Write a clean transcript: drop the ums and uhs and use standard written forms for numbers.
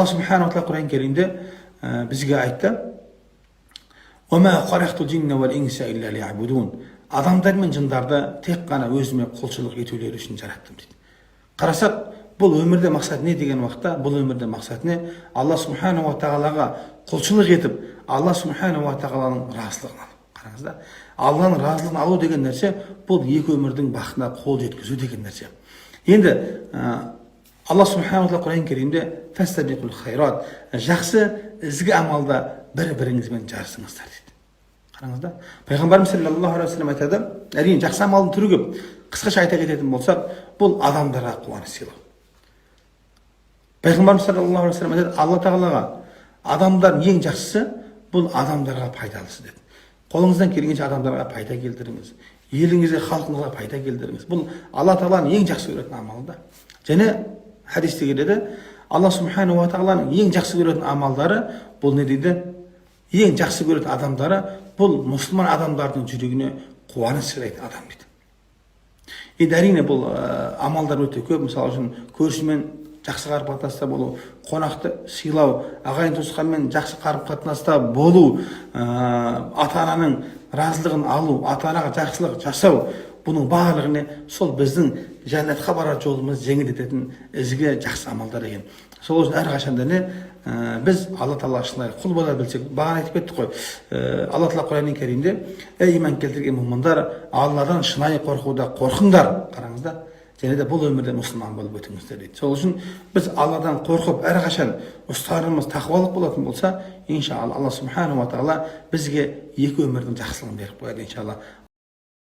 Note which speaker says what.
Speaker 1: Алла субханала тағала Құран Кәрімде бізге айтты: "Ума халақтул джинна вал инса илля лиябудун." Адамдар мен жындарды тек қана өзіме құлшылық етулері үшін жараттым дейді. Қарасақ, бұл өмірде мақсат не деген уақытта? Бұл өмірде мақсат не? Алла субханала тағалаға құлшылық етіп, Алла субханала тағаланың разылығын алу. Қараңыздар, Алланың разылығын алу деген нәрсе бұл екі өмірдің бақытына қол жеткізу деген нәрсе. Енді Алла субханала тағала Құран Кәрімде фастабиқул хайрат, жақсы ізгі амалда бір-біріңізбен жарысыңыздар дейді. Қараңыздар, пайғамбарымыз саллаллаху алейхи ва саллям айтады, әрине жақсы амалдың түрі көп. Қысқаша айта кететін болсақ, бұл адамдарға қуаныш сыйлау. Пайғамбарымыз саллаллаху алейхи ва саллям айтады, Алла тағалаға адамдар ең жақсысы бұл адамдарға пайдалысы деді. Қолыңыздан келгенше адамдарға пайда келтіріңіз, еліңізге, халқыңызға пайда келтіріңіз. Бұл Алла тағаланың ең жақсы көретін амалы да. Және хадисте келеді, Алла субханала тағаланың ең жақсы көретін амалдары бұл не дейді? Ең жақсы көретін адамдары бұл мұсылман адамдардың жүрегіне қуаныш сыйлайтын адам дейді. Енді әрине бұл амалдар өте көп. Мысалы үшін көршімен жақсы қарым-қатынаста болу, қонақты сыйлау, ағайын туысқанмен жақсы қарым-қатынаста болу, ата-ананың разылығын алу, ата-анаға жақсылық жасау, бұның барлығыне сол біздің жәннатқа барар жолымыз жеңілдететін ізгі жақсы амалдар екен. Сол үшін әрқашанда не біз Алла тағала шынайы құл бола білсек, бағана айтып кеттік қой, Алла тағала Құран Кәрімде ей иман келтірген мұмындар, Алладан шынайы қорқуда қорқыңдар. Қараңыздар, және де бұл өмірде мұсылман болып өтіңіздер дейді. Сол үшін біз Алладан қорқып әрқашан ұстарымыз тақуалық болатын болса, иншалла Алла субханала тағала бізге екі өмірдің жақсылығын беріп қояды иншалла.